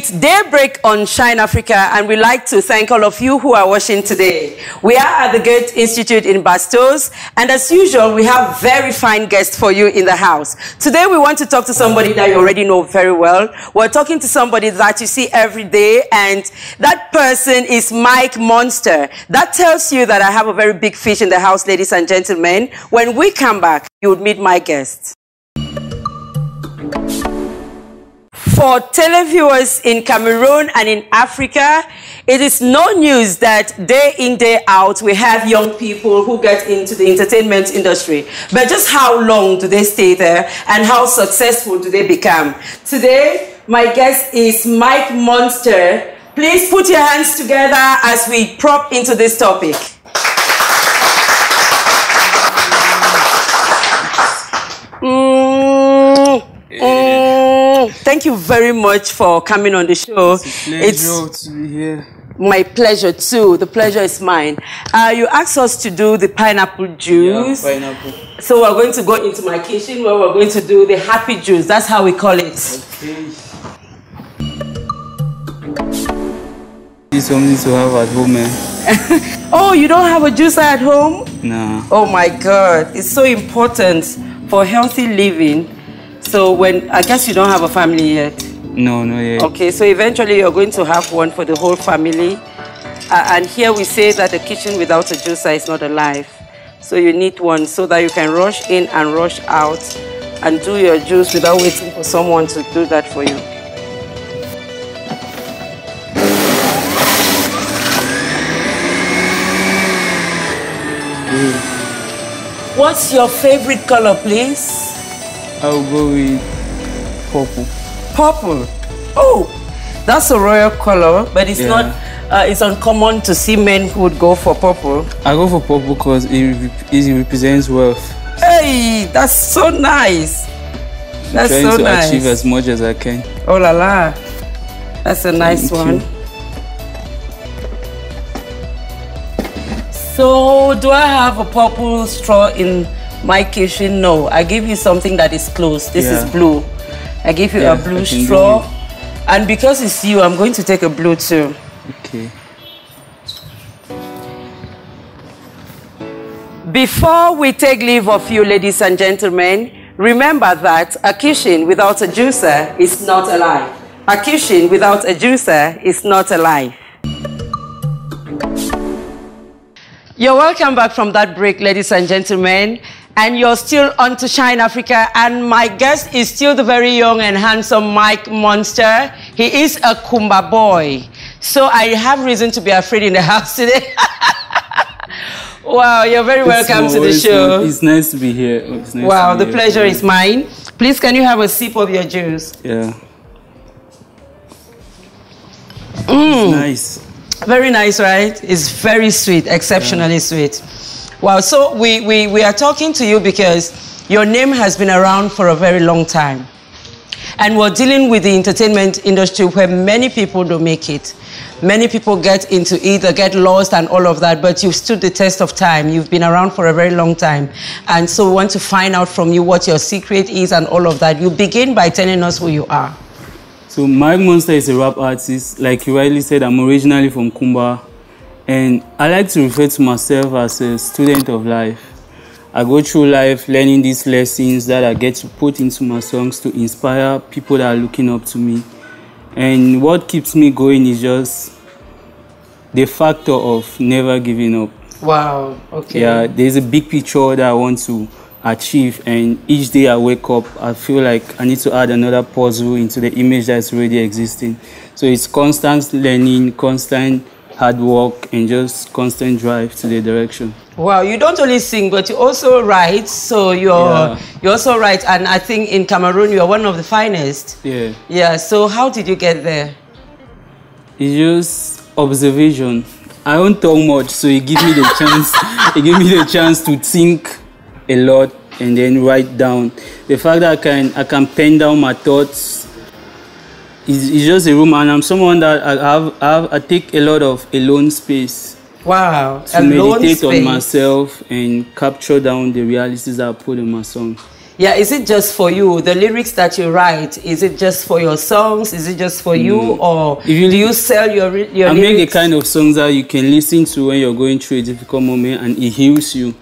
It's daybreak on Shine Africa, and we'd like to thank all of you who are watching today. We are at the Goethe Institute in Bastos, and as usual, we have very fine guests for you in the house. Today, we want to talk to somebody that you already know very well. We're talking to somebody that you see every day, and that person is Mike Monster. That tells you that I have a very big fish in the house, ladies and gentlemen. When we come back, you would meet my guests. For televiewers in Cameroon and in Africa, it is no news that day in, day out, we have young people who get into the entertainment industry. But just how long do they stay there and how successful do they become? Today, my guest is Mike Monster. Please put your hands together as we prop into this topic. Thank you very much for coming on the show. It's a pleasure to be here. My pleasure too. The pleasure is mine. You asked us to do the pineapple juice. Yeah, pineapple. So we're going to go into my kitchen where we're going to do the happy juice. That's how we call it. Okay. It's something to have at home, man. Oh, you don't have a juicer at home? Nah. Oh my God. It's so important for healthy living. So when, I guess you don't have a family yet? No, not yet. Okay, so eventually you're going to have one for the whole family. And here we say that a kitchen without a juicer is not alive. So you need one so that you can rush in and rush out and do your juice without waiting for someone to do that for you. What's your favorite color, please? I'll go with purple. Purple. Oh, that's a royal color, but it's not. It's uncommon to see men who would go for purple. I go for purple because it represents wealth. Hey, that's so nice. That's so nice. I'm trying to achieve as much as I can. Oh la la, that's a nice one. So, do I have a purple straw in my kitchen? No, I give you something that is close. This is blue. I give you a blue straw. And because it's you, I'm going to take a blue too. Okay. Before we take leave of you, ladies and gentlemen, remember that a kitchen without a juicer is not alive. A kitchen without a juicer is not alive. You're welcome back from that break, ladies and gentlemen. And you're still on to Shine Africa. And my guest is still the very young and handsome Mike Monster. He is a Kumba boy. So I have reason to be afraid in the house today. Wow, you're very welcome to the show. It's nice to be here. Wow, the pleasure is mine. Please, can you have a sip of your juice? Yeah. It's nice. Very nice, right? It's very sweet, exceptionally sweet. Wow, so we are talking to you because your name has been around for a very long time. And we're dealing with the entertainment industry where many people don't make it. Many people get into it, they get lost and all of that, but you've stood the test of time. You've been around for a very long time. And so we want to find out from you what your secret is and all of that. You begin by telling us who you are. So Mike Monster is a rap artist. Like you rightly said, I'm originally from Kumba. And I like to refer to myself as a student of life. I go through life learning these lessons that I get to put into my songs to inspire people that are looking up to me. And what keeps me going is just the factor of never giving up. Wow, okay. Yeah, there's a big picture that I want to achieve, and each day I wake up, I feel like I need to add another puzzle into the image that's already existing. So it's constant learning, constant hard work, and just constant drive to the direction. Wow, you don't only sing, but you also write. So you also write, and I think in Cameroon you are one of the finest. Yeah. Yeah. So how did you get there? It's just observation. I don't talk much, so it gives me the chance. It gives me the chance to think a lot and then write down. The fact that I can pen down my thoughts is just a room, and I'm someone that I take a lot of alone space. Wow, to meditate on myself and capture down the realities that I put in my song. Yeah, is it just for you? The lyrics that you write, is it just for your songs? Is it just for you, or do you sell your lyrics? I make the kind of songs that you can listen to when you're going through a difficult moment, and it heals you.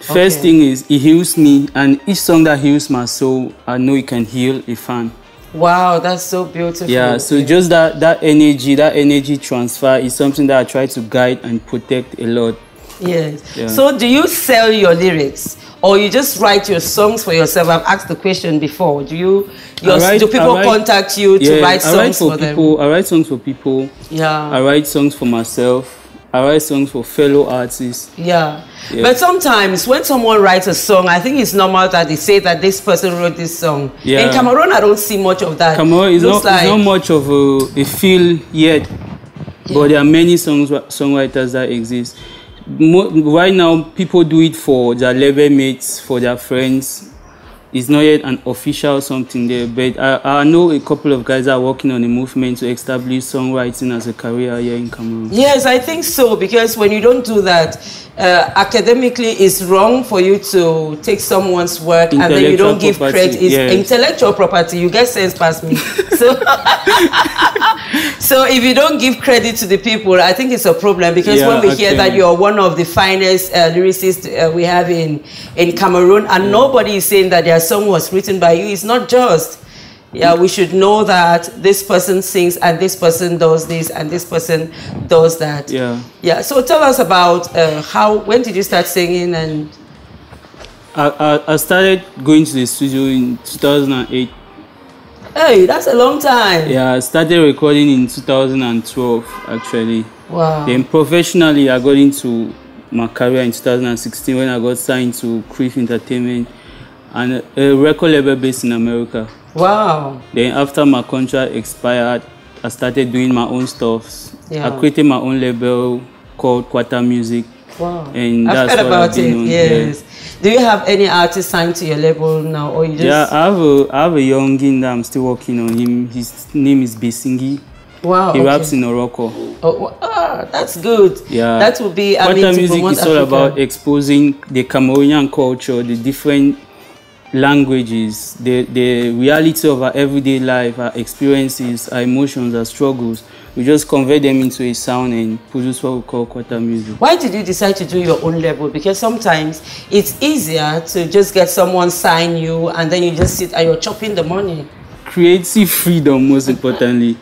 First thing is, it heals me, and each song that heals my soul, I know it can heal a fan. Wow, that's so beautiful. Yeah, so just that energy transfer is something that I try to guide and protect a lot. Yes. Yeah. So do you sell your lyrics, or you just write your songs for yourself? I've asked the question before. Do people contact you to write songs for them? I write songs for people. Yeah. I write songs for myself. I write songs for fellow artists. Yeah. But sometimes when someone writes a song, I think it's normal that they say that this person wrote this song. Yeah. In Cameroon, I don't see much of that. Cameroon is not much of a feel yet, but there are many songwriters that exist. Right now, people do it for their level mates, for their friends. It's not yet an official something there, but I know a couple of guys that are working on a movement to establish songwriting as a career here in Cameroon. Yes, I think so, because when you don't do that, academically it's wrong for you to take someone's work and then you don't give credit. It's intellectual property. You get sense past me. So if you don't give credit to the people, I think it's a problem, because when we hear that you're one of the finest lyricists we have in Cameroon, and nobody is saying that their song was written by you, it's not just. Yeah, we should know that this person sings and this person does this and this person does that. Yeah. Yeah. So tell us about when did you start singing? And I started going to the studio in 2008. Hey, that's a long time. Yeah, I started recording in 2012 actually. Wow. Then professionally, I got into my career in 2016 when I got signed to Crif Entertainment, and a record label based in America. Wow. Then after my contract expired, I started doing my own stuff. Yeah. I created my own label called Quata Music. Wow. And I've that's heard about it. Yes. Yeah. Do you have any artist signed to your label now, or you just? Yeah, I have a youngin that I'm still working on him. His name is Besingi. Wow. He raps in Morocco. Oh, that's good. Yeah. That would be. Quata Music is all about exposing the Cameroonian culture, the different languages, the reality of our everyday life, our experiences, our emotions, our struggles. We just convert them into a sound and produce what we call Quata Music. Why did you decide to do your own label? Because sometimes it's easier to just get someone sign you and then you just sit and you're chopping the money. Creative freedom, most importantly.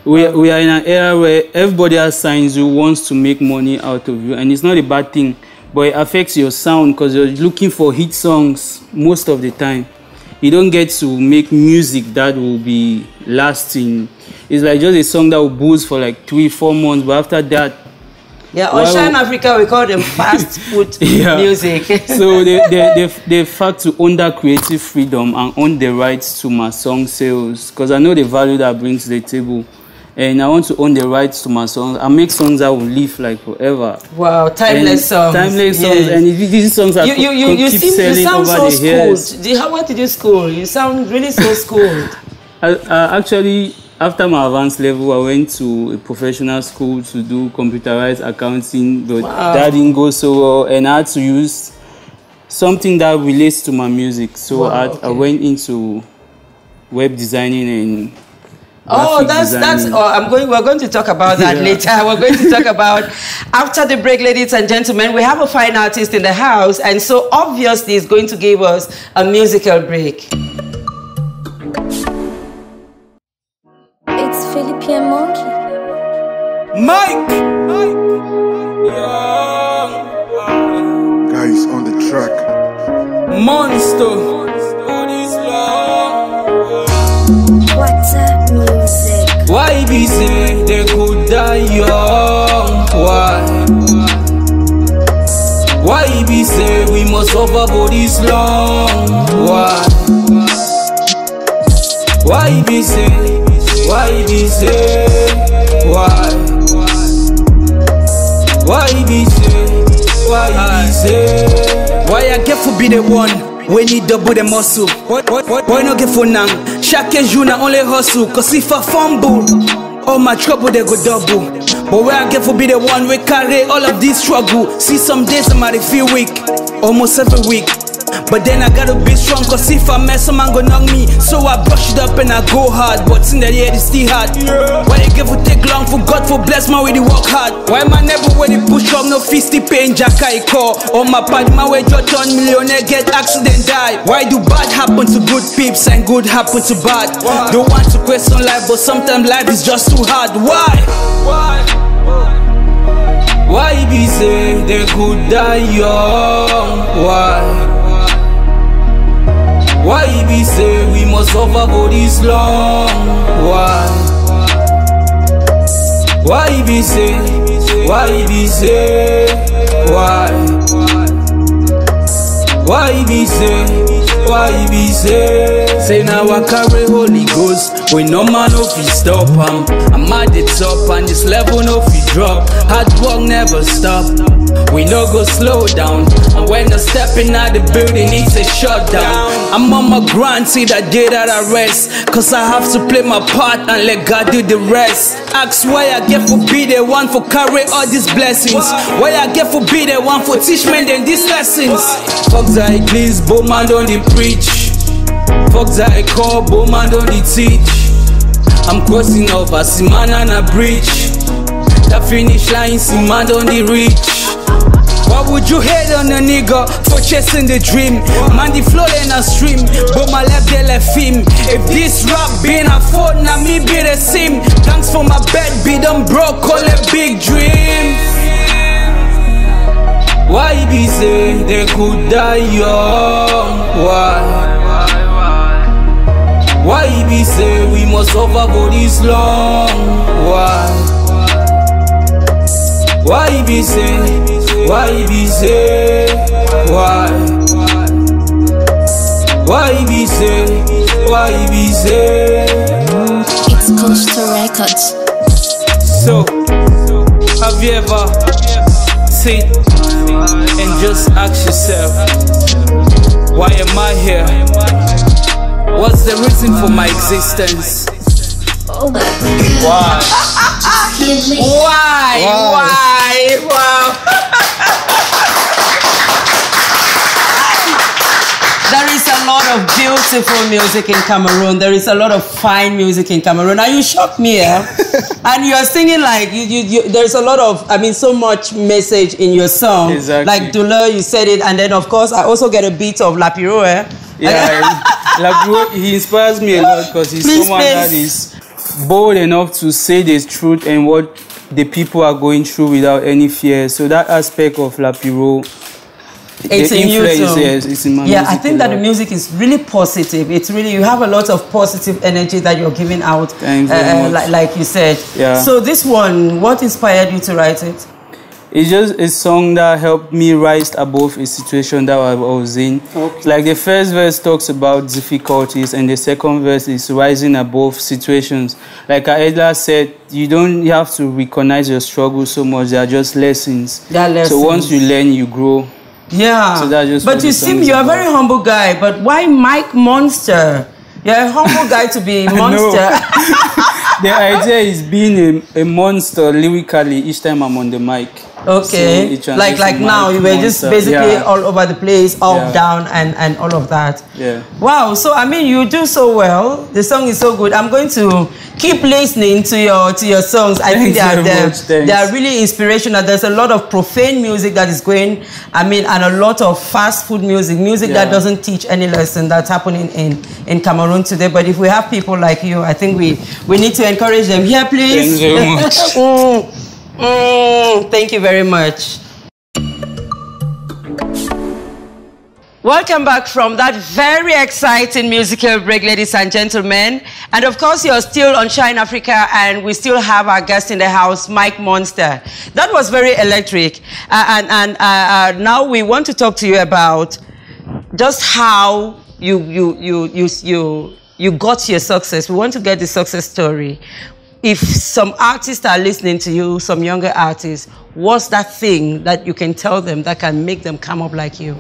We are in an era where everybody that signs you wants to make money out of you, and it's not a bad thing. But it affects your sound because you're looking for hit songs most of the time. You don't get to make music that will be lasting. It's like just a song that will boost for like 3-4 months, but after that... Yeah, on Shine Africa, we call them fast food music. So they fact to own that creative freedom and own the rights to my song sales, because I know the value that I bring to the table. And I want to own the rights to my songs. I make songs that will live like forever. Wow, timeless songs. Timeless songs. And these songs are you sound so schooled. What did you school? You sound really so schooled. Actually, after my advanced level, I went to a professional school to do computerized accounting, but that didn't go so well. And I had to use something that relates to my music. So I went into web designing and we're going to talk about that later. We're going to talk about after the break, ladies and gentlemen. We have a fine artist in the house, and so obviously he's going to give us a musical break. It's Philippine Monkey. Mike! Guys on the track. Monster. What's up, music? Why be say they could die young? Why be say we must suffer for this long? Why be say? Why be say? Why be say? Why be say? Why I get for be the one? We need double the muscle. Why not get for now? Chaque jour na only hustle. Cause if I fumble, all my trouble they go double. But where I get for be the one we carry all of this struggle. See some days I might feel weak, almost every week. But then I gotta be strong, cause if I mess, some man gon' knock me. So I brush it up and I go hard, but in the end it's still hard. Why they give for take long, for God for bless man with the work hard. Why my never when they push up, no fisty pain, jack I call. On my pad, my way just turn millionaire, get accident die. Why do bad happen to good peeps and good happen to bad? Don't want to question life, but sometimes life is just too hard. Why be say they could die young? Why be say we must suffer for this long? Why be say? Why be say? Why be say? Why be say? Say now I carry Holy Ghost, when no man no fi stop I'm at the top and this level no fi drop. Hard work never stop, we no go slow down. And when I step in out the building, it's a shutdown. I'm on my grind, see that day that I rest, cause I have to play my part and let God do the rest. Ask why I get for be the one for carry all these blessings. Why I get for be the one for teach men then these lessons. Fuck that please, but man don't they preach. Fuck that I call, but man don't they teach. I'm crossing over, see man and a bridge. The finish line, see man don't they reach. Why would you hate on a nigga for chasing the dream? Man, the flow in a stream, but my left they left him. If this rap been a fault, now me be the same. Thanks for my bed, be them broke, call it big dreams. Why be say they could die young? Why be say we must suffer for this long? Why be say? Why be say? Why be say? Why be say? It's Costa Records. So, have you ever sit and just ask yourself, why am I here? What's the reason for my existence? Oh my Why? Why? Wow. There is a lot of beautiful music in Cameroon. There is a lot of fine music in Cameroon. And you shocked me, eh? And you're singing like, there's a lot of, I mean, so much message in your song. Exactly. Like Dula, you said it. And then, of course, I also get a beat of Lapiro, eh? Yeah, Lapiro, he inspires me a lot because he's someone that is bold enough to say the truth and what the people are going through without any fear. So that aspect of Lapiro, it's the in you influence, too. yes, it's in my yeah, music. I think that the music is really positive. It's really, you have a lot of positive energy that you're giving out. Thanks very much. Like you said. Yeah. So this one, what inspired you to write it? It's just a song that helped me rise above a situation that I was in. Okay. Like the first verse talks about difficulties and the second verse is rising above situations. Like Aedla said, you don't have to recognize your struggle so much. They are just lessons. They are lessons. So once you learn, you grow. Yeah. So that's just but what you the song seem is you're a about. very humble guy. But why Mike Monster? You're a humble guy to be Monster. The idea is being a monster lyrically each time I'm on the mic. Okay. So it like translates to now, you were Mike just Monster. basically Yeah. all over the place, up, Yeah. down, and all of that. Yeah. Wow. So I mean, you do so well. The song is so good. I'm going to keep listening to your songs. I think Thanks very much. they are really inspirational. There's a lot of profane music that is going. I mean, and a lot of fast food music that Yeah. doesn't teach any lesson that's happening in Cameroon today. But if we have people like you, I think we need to encourage them. Here, please. Thanks very much. Thank you very much. Welcome back from that very exciting musical break, ladies and gentlemen. And of course, you're still on Shine Africa, and we still have our guest in the house, Mike Monster. That was very electric. Now we want to talk to you about just how you got your success. We want to get the success story. If some artists are listening to you, some younger artists, what's that thing that you can tell them that can make them come up like you?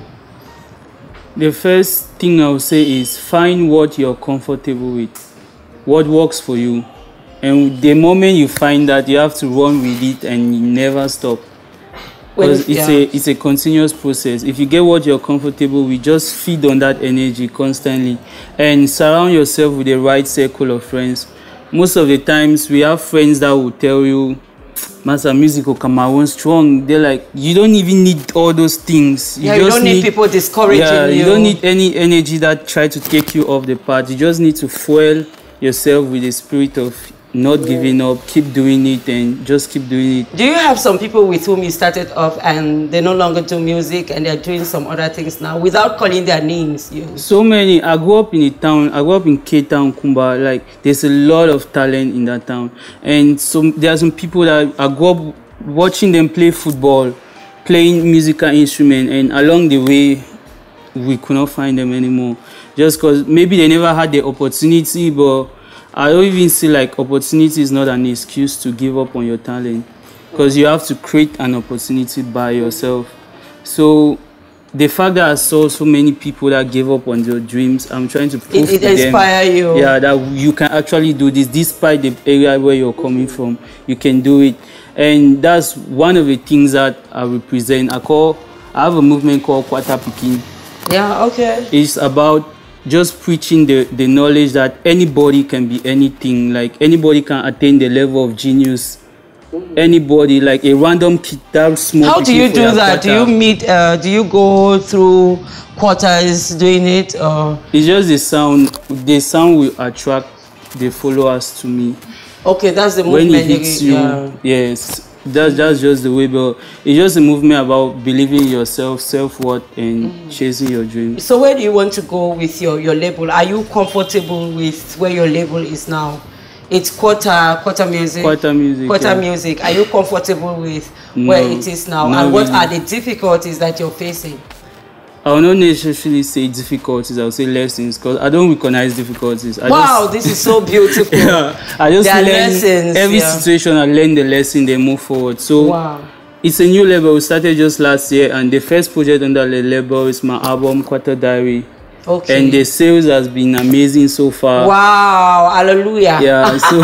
The first thing I would say is find what you're comfortable with, what works for you. And the moment you find that, you have to run with it and you never stop. Because it's a continuous process. If you get what you're comfortable with, just feed on that energy constantly and surround yourself with the right circle of friends. Most of the times we have friends that will tell you, Master, music will come out strong. They're like, you don't even need all those things. You don't need people discouraging you. You don't need any energy that try to take you off the path. You just need to fuel yourself with the spirit of not giving up, keep doing it, and just keep doing it. Do you have some people with whom you started off and they no longer do music and they're doing some other things now without calling their names? So many. I grew up in a town. I grew up in Cape Town, Kumba. Like, there's a lot of talent in that town. And so there are some people that I grew up watching them play football, playing musical instrument, and along the way, we could not find them anymore. Just because maybe they never had the opportunity, but I don't even see like opportunity is not an excuse to give up on your talent, because you have to create an opportunity by yourself. So the fact that I saw so many people that gave up on their dreams, I'm trying to prove to them, inspire you. Yeah, that you can actually do this despite the area where you're coming from. You can do it, and that's one of the things that I represent. I have a movement called Kwata Pikin. Yeah, okay. It's about just preaching the knowledge that anybody can be anything, like anybody can attain the level of genius. Anybody, like a random kid that small. How do you do that? Do you meet? Do you go through quarters doing it, or? It's just the sound. The sound will attract the followers to me. Okay, that's the movement. When it hits you, yes. That's just the way, but it's just a movement about believing in yourself, self-worth, and chasing your dreams. So where do you want to go with your label? Are you comfortable with where your label is now? It's Kwata Music. Kwata Music. Kwata Music. Are you comfortable with where it is now? And what are the difficulties that you're facing? I will not necessarily say difficulties, I will say lessons, because I don't recognize difficulties. This is so beautiful. I just learn lessons. Every situation, I learn the lesson, then move forward. So it's a new label. We started just last year, and the first project under the label is my album, Kwata Diary. Okay. And the sales has been amazing so far. Wow, hallelujah. Yeah, so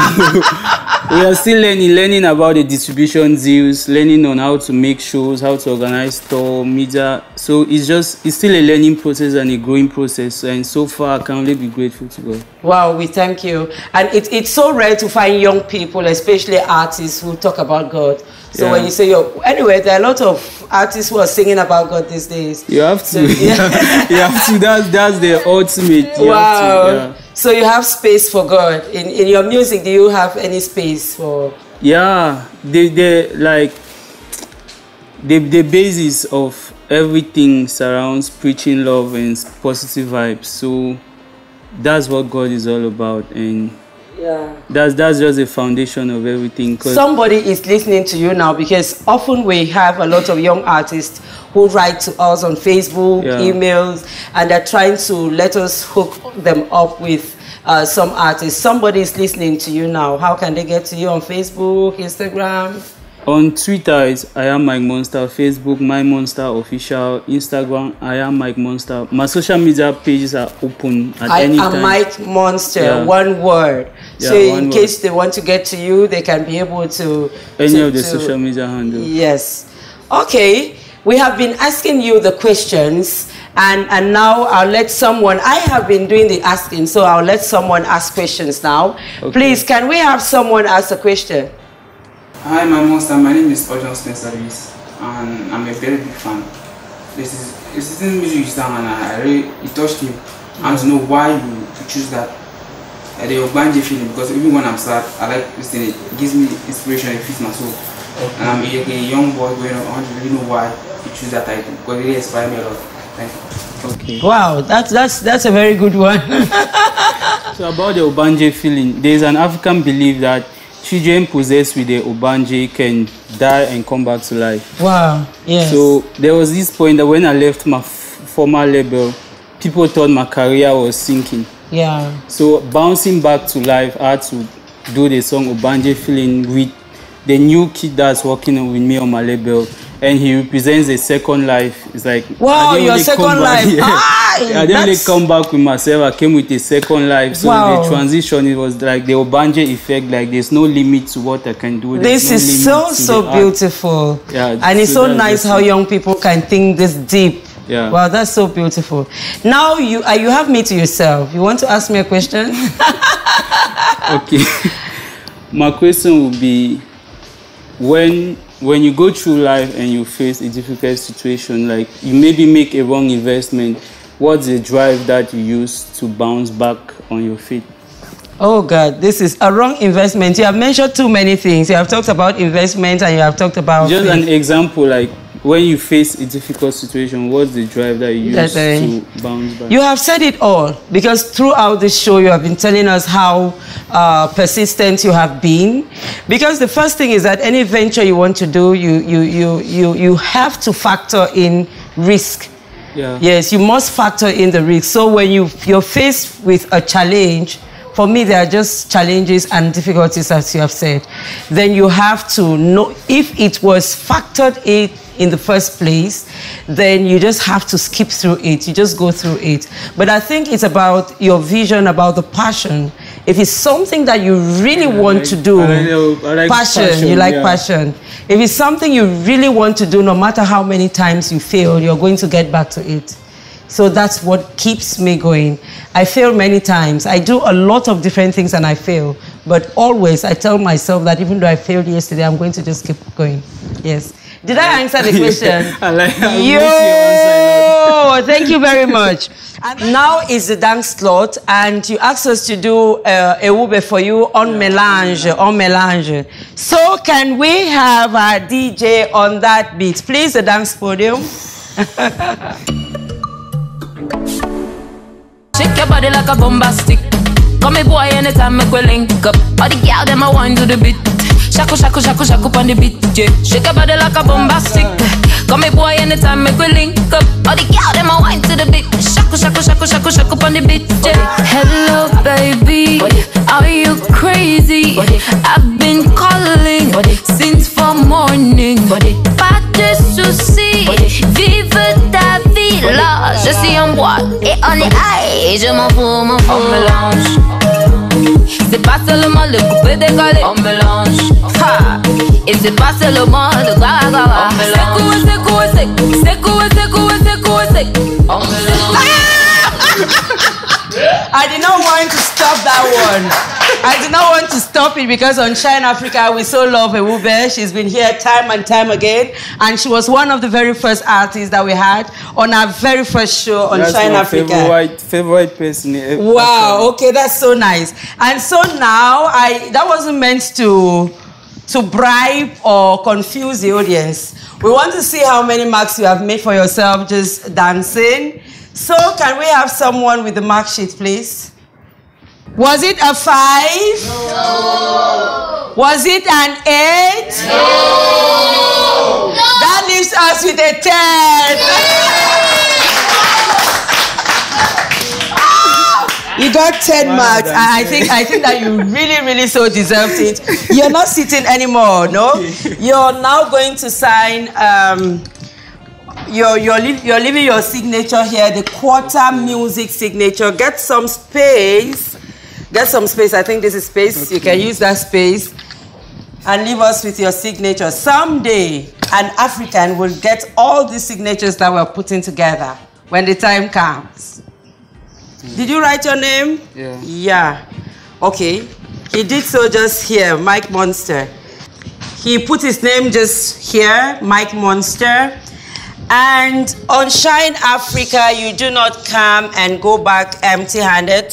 we are still learning about the distribution deals, learning on how to make shows, how to organize store, media. So it's still a learning process and a growing process. And so far, I can only be grateful to God. Wow, we thank you. And it's so rare to find young people, especially artists, who talk about God. So when you say anyway, there are a lot of artists who are singing about God these days. You have to. So, you have to. That's the ultimate. Wow. So you have space for God in your music. Do you have any space for? Yeah, the basis of everything surrounds preaching love and positive vibes. So that's what God is all about, and that's just the foundation of everything. Somebody is listening to you now, because often we have a lot of young artists who write to us on Facebook, emails, and they're trying to let us hook them up with some artists. Somebody is listening to you now. How can they get to you on Facebook, Instagram? On Twitter, it's I am Mike Monster. Facebook, My Monster Official. Instagram, I am Mike Monster. My social media pages are open at any time. I am Mike Monster, one word. So in case they want to get to you, they can be able to... Any of the social media handles. Yes. Okay. We have been asking you the questions, and now I'll let someone... I have been doing the asking, so I'll let someone ask questions now. Okay. Please, can we have someone ask a question? Hi, my monster. My name is Ojon Spencer Lewis, and I'm a very big fan. This is music you stand, and it touched me. And to know why you choose that. The Ogbanje feeling, because even when I'm sad, I like listening. It gives me inspiration. It feeds my soul. Okay. And I'm a young boy going on. I want to really know why you choose that title, because it really inspired me a lot. Thank you. Okay. Wow, that's a very good one. So about the Ogbanje feeling, there is an African belief that children possessed with the Ogbanje can die and come back to life. Wow, yes. So there was this point that when I left my former label, people thought my career was sinking. Yeah. So bouncing back to life, I had to do the song Ogbanje Feeling with the new kid that's working with me on my label. and he represents a second life. It's like, wow, your second life. Yeah. Ah, I didn't really come back with myself. I came with a second life. So wow. the transition, it was like the Obanje effect. Like there's no limit to what I can do. This is so beautiful. Yeah, and it's so nice how young people can think this deep. Yeah. Wow, that's so beautiful. Now you have me to yourself. You want to ask me a question? Okay. My question would be, when you go through life and you face a difficult situation, like you maybe make a wrong investment, what's the drive that you use to bounce back on your feet? Oh God, this is a wrong investment. You have mentioned too many things. You have talked about investment and you have talked about... Just an example, like when you face a difficult situation, what's the drive that you use to bounce back? You have said it all, because throughout this show you have been telling us how persistent you have been. Because the first thing is that any venture you want to do, you have to factor in risk. Yeah. Yes, you must factor in the risk. So when you're faced with a challenge, for me, there are just challenges and difficulties, as you have said. Then you have to know if it was factored in the first place, then you just have to skip through it. You just go through it. But I think it's about your vision, about the passion. If it's something that you really want to do, I like passion. You like passion. If it's something you really want to do, no matter how many times you fail, you're going to get back to it. So that's what keeps me going. I fail many times. I do a lot of different things and I fail. But always I tell myself that even though I failed yesterday, I'm going to just keep going. Yes. Did I answer the question? Yo! Thank you very much. And now is the dance slot, and you asked us to do a ewube for you on Melange. So can we have our DJ on that beat? Please, the dance podium. Shake your body like a bombastic. Come me boy anytime make we link up. All the girls them a wine to the beat. Shaku shaku shaku shaku on the beat. Yeah. Shake your body like a bombastic. Come me boy anytime make we link up. All the girls them a wine to the beat. Shaku shaku shaku shaku shaku on the beat. Yeah. Hello baby, are you crazy? I've been calling since for morning. Pas de soucis, vive ta vie là. Je suis en boîte et on est high. Je m'en fous, on mélange. C'est pas seulement le coupé décollé, on mélange. Ha! Et c'est pas seulement le gaga. On mélange. On mélange. I did not want to stop that one. I did not want to stop it because on Shine Africa, we so love Ewube. She's been here time and time again. And she was one of the very first artists that we had on our very first show on Shine Africa. That's my favorite person. Wow, okay, that's so nice. And so now, that wasn't meant to bribe or confuse the audience. We want to see how many marks you have made for yourself just dancing. So can we have someone with the mark sheet, please? Was it a 5? No. Was it an 8? No. That leaves us with a 10. You got 10 marks. I think that you really so deserved it. You're not sitting anymore, no? You're now going to sign You're leaving your signature here, the Quarter Music signature. Get some space. Get some space. I think this is space. Okay. You can use that space and leave us with your signature. Someday, an African will get all these signatures that we're putting together when the time comes. Did you write your name? Yeah. Yeah. Okay. He did so just here, Mike Monster. He put his name just here, Mike Monster. And on Shine Africa, you do not come and go back empty-handed.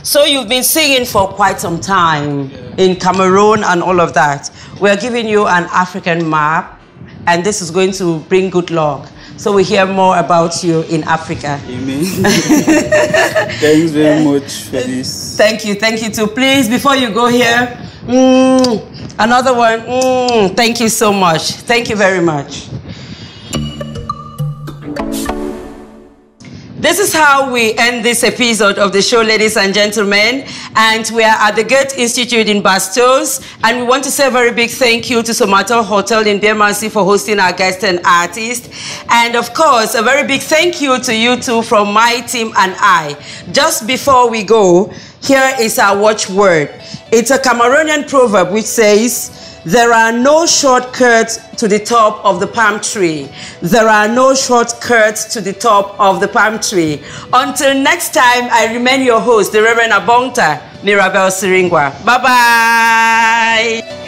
So you've been singing for quite some time in Cameroon and all of that. We're giving you an African map, and this is going to bring good luck. So we hear more about you in Africa. Amen. Thanks very much for this. Thank you too. Please, before you go here, another one. Thank you so much. Thank you very much. This is how we end this episode of the show, ladies and gentlemen. And we are at the Goethe Institute in Bastos. And we want to say a very big thank you to Somato Hotel in Bermondsey for hosting our guest and artist. And of course, a very big thank you to you two from my team and I. Just before we go, here is our watchword. It's a Cameroonian proverb which says, there are no shortcuts to the top of the palm tree. There are no shortcuts to the top of the palm tree. Until next time, I remain your host, the Reverend Abongta Mirabel Siringwa. Bye-bye.